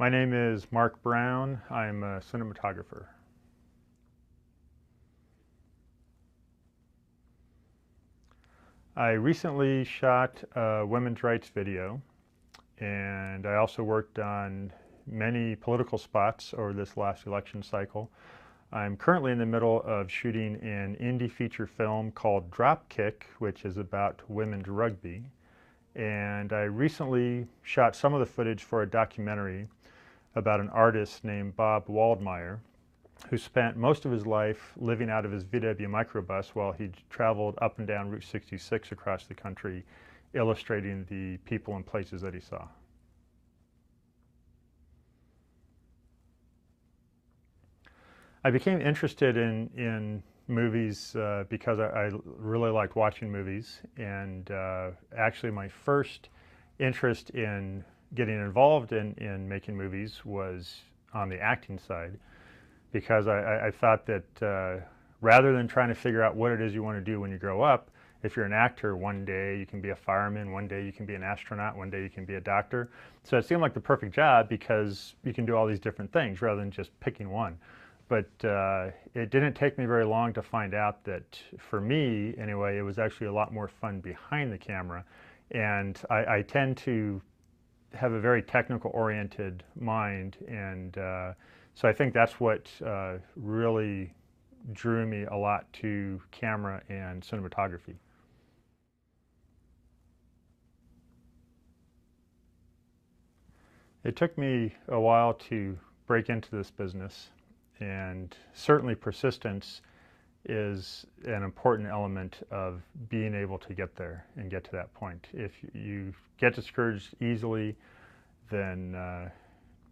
My name is Mark Brown. I'm a cinematographer. I recently shot a women's rights video, and I also worked on many political spots over this last election cycle. I'm currently in the middle of shooting an indie feature film called Dropkick, which is about women's rugby. And I recently shot some of the footage for a documentary about an artist named Bob Waldmeyer, who spent most of his life living out of his VW microbus while he traveled up and down Route 66 across the country, illustrating the people and places that he saw. I became interested in movies because I really liked watching movies, and actually my first interest in getting involved in making movies was on the acting side, because I thought that rather than trying to figure out what it is you want to do when you grow up, if you're an actor, one day you can be a fireman, one day you can be an astronaut, one day you can be a doctor. So it seemed like the perfect job because you can do all these different things rather than just picking one. But it didn't take me very long to find out that, for me anyway, it was actually a lot more fun behind the camera. And I tend to have a very technical oriented mind, and so I think that's what really drew me a lot to camera and cinematography. It took me a while to break into this business, and certainly persistence is an important element of being able to get there and get to that point. If you get discouraged easily, then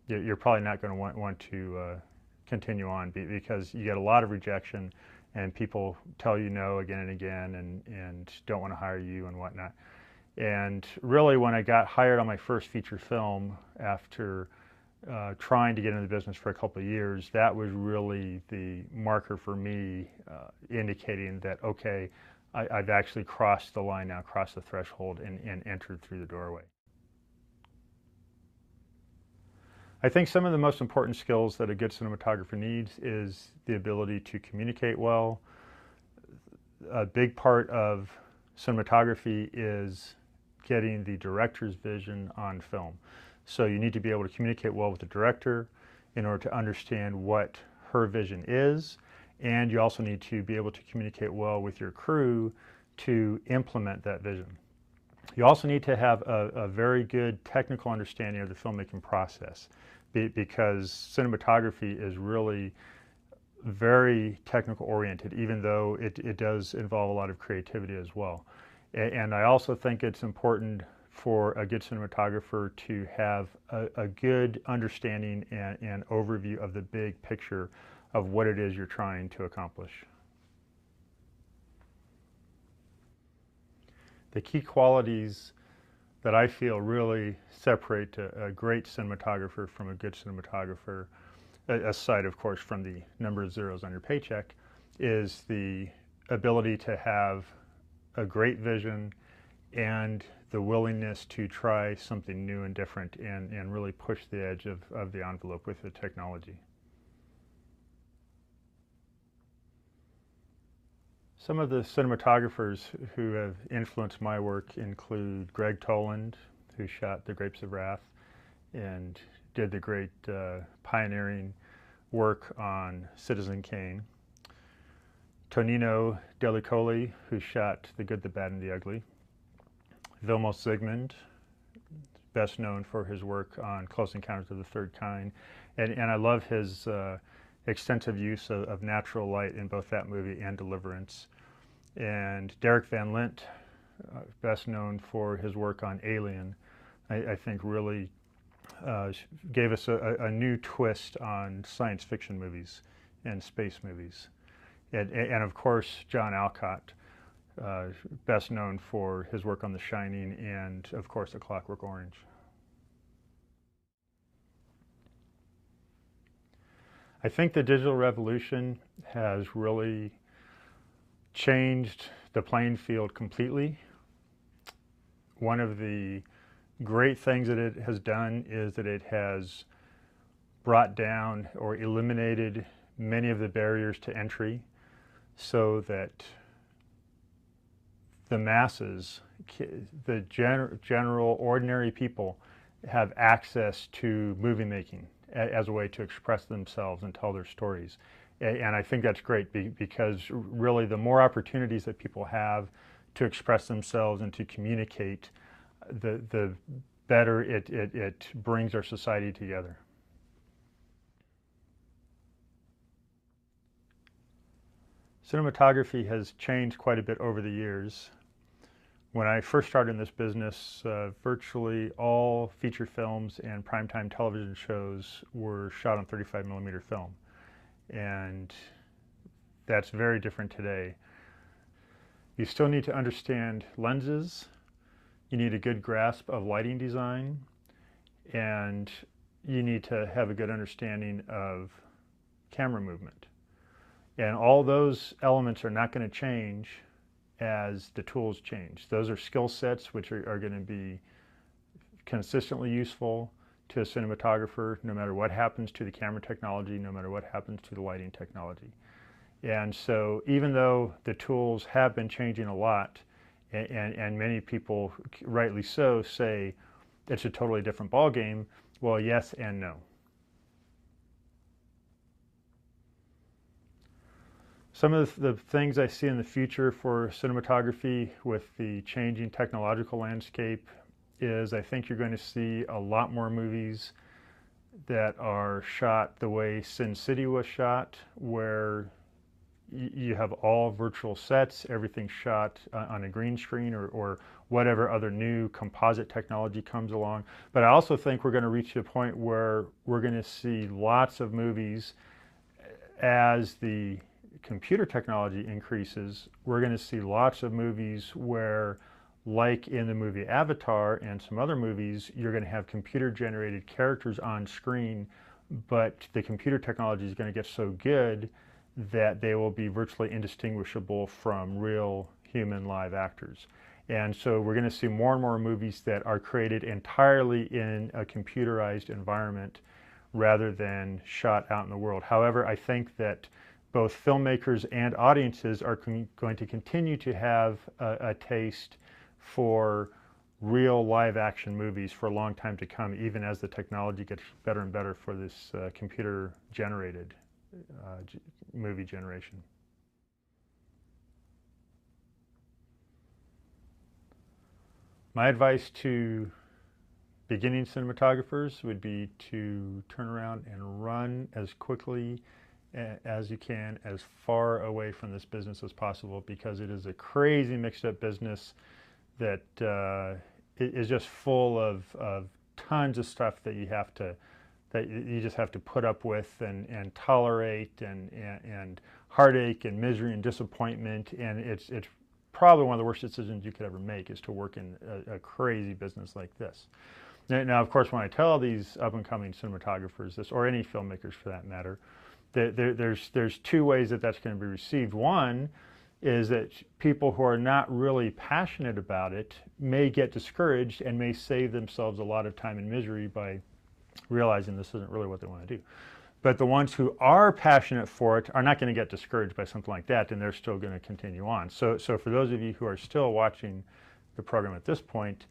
you're probably not going to want to continue on, because you get a lot of rejection and people tell you no again and again, and don't want to hire you and whatnot. And really, when I got hired on my first feature film after trying to get into the business for a couple of years, that was really the marker for me, indicating that, okay, I've actually crossed the line now, crossed the threshold, and entered through the doorway. I think some of the most important skills that a good cinematographer needs is the ability to communicate well. A big part of cinematography is getting the director's vision on film. So you need to be able to communicate well with the director in order to understand what her vision is, and you also need to be able to communicate well with your crew to implement that vision. You also need to have a very good technical understanding of the filmmaking process, because cinematography is really very technical oriented, even though it does involve a lot of creativity as well. And I also think it's important for a good cinematographer to have a good understanding and overview of the big picture of what it is you're trying to accomplish. The key qualities that I feel really separate a great cinematographer from a good cinematographer, aside of course from the number of zeros on your paycheck, is the ability to have a great vision and the willingness to try something new and different, and really push the edge of the envelope with the technology. Some of the cinematographers who have influenced my work include Greg Toland, who shot The Grapes of Wrath and did the great pioneering work on Citizen Kane. Tonino Dellicoli, who shot The Good, the Bad, and the Ugly. Vilmos Zsigmond, best known for his work on Close Encounters of the Third Kind. And I love his extensive use of natural light in both that movie and Deliverance. And Derek Van Lint, best known for his work on Alien, I think really gave us a new twist on science fiction movies and space movies. And of course, John Alcott, best known for his work on The Shining and, of course, A Clockwork Orange. I think the digital revolution has really changed the playing field completely. One of the great things that it has done is that it has brought down or eliminated many of the barriers to entry so that the masses, the general ordinary people, have access to movie making as a way to express themselves and tell their stories. And I think that's great because really the more opportunities that people have to express themselves and to communicate, the better it brings our society together. Cinematography has changed quite a bit over the years. When I first started in this business, virtually all feature films and primetime television shows were shot on 35mm film. And that's very different today. You still need to understand lenses, you need a good grasp of lighting design, and you need to have a good understanding of camera movement. And all those elements are not going to change as the tools change. Those are skill sets which are going to be consistently useful to a cinematographer no matter what happens to the camera technology, no matter what happens to the lighting technology. And so even though the tools have been changing a lot, and many people, rightly so, say it's a totally different ballgame, well, yes and no. Some of the things I see in the future for cinematography with the changing technological landscape is I think you're going to see a lot more movies that are shot the way Sin City was shot, where you have all virtual sets, everything shot on a green screen or whatever other new composite technology comes along. But I also think we're going to reach a point where we're going to see lots of movies as the computer technology increases. We're going to see lots of movies where, like in the movie Avatar and some other movies, you're going to have computer generated characters on screen, but the computer technology is going to get so good that they will be virtually indistinguishable from real human live actors. And so we're going to see more and more movies that are created entirely in a computerized environment rather than shot out in the world. However, I think that both filmmakers and audiences are going to continue to have a taste for real live action movies for a long time to come, even as the technology gets better and better for this computer generated movie generation. My advice to beginning cinematographers would be to turn around and run as quickly as you can, as far away from this business as possible, because it is a crazy mixed up business that is just full of tons of stuff that you just have to put up with and tolerate and heartache and misery and disappointment. And it's probably one of the worst decisions you could ever make, is to work in a crazy business like this. Now, of course, when I tell these up and coming cinematographers this, or any filmmakers for that matter, there's two ways that that's going to be received. One is that people who are not really passionate about it may get discouraged and may save themselves a lot of time and misery by realizing this isn't really what they want to do. But the ones who are passionate for it are not going to get discouraged by something like that, and they're still going to continue on. So for those of you who are still watching the program at this point,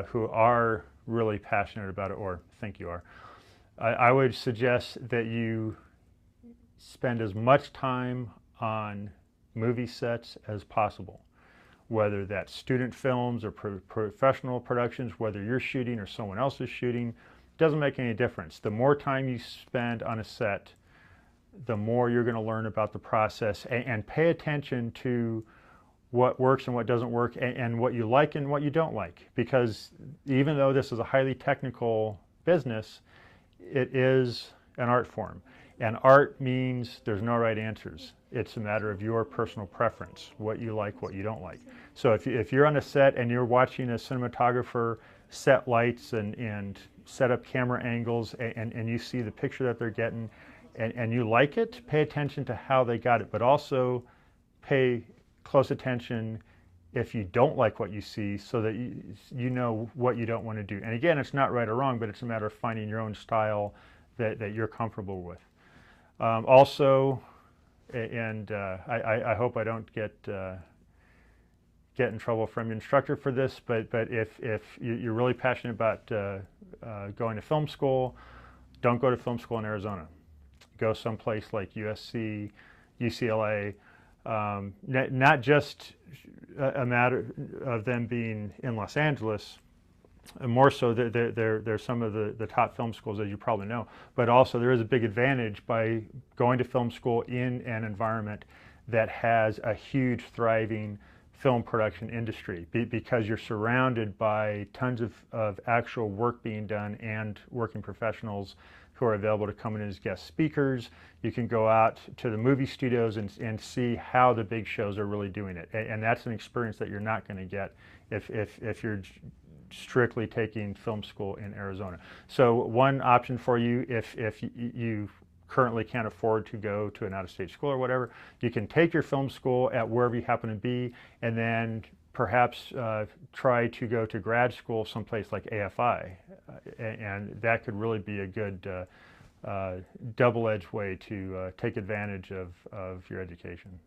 who are really passionate about it, or think you are, I would suggest that you spend as much time on movie sets as possible, whether that's student films or professional productions, whether you're shooting or someone else is shooting. Doesn't make any difference. The more time you spend on a set, the more you're going to learn about the process, and pay attention to what works and what doesn't work, and what you like and what you don't like. Because even though this is a highly technical business, it is an art form. And art means there's no right answers. It's a matter of your personal preference, what you like, what you don't like. So if you're on a set and you're watching a cinematographer set lights and set up camera angles, and you see the picture that they're getting, and you like it, pay attention to how they got it, but also pay close attention if you don't like what you see, so that you know what you don't want to do. And again, it's not right or wrong, but it's a matter of finding your own style that you're comfortable with. Also, and I hope I don't get in trouble from your instructor for this, but if you're really passionate about going to film school, don't go to film school in Arizona. Go someplace like USC, UCLA. Not just a matter of them being in Los Angeles, and more so they're some of the top film schools, as you probably know, but also there is a big advantage by going to film school in an environment that has a huge thriving film production industry, because you're surrounded by tons of actual work being done and working professionals who are available to come in as guest speakers. You can go out to the movie studios and see how the big shows are really doing it, and that's an experience that you're not going to get if you're strictly taking film school in Arizona. So one option for you, if you currently can't afford to go to an out-of-state school or whatever, you can take your film school at wherever you happen to be, and then perhaps try to go to grad school someplace like AFI, and that could really be a good double-edged way to take advantage of your education.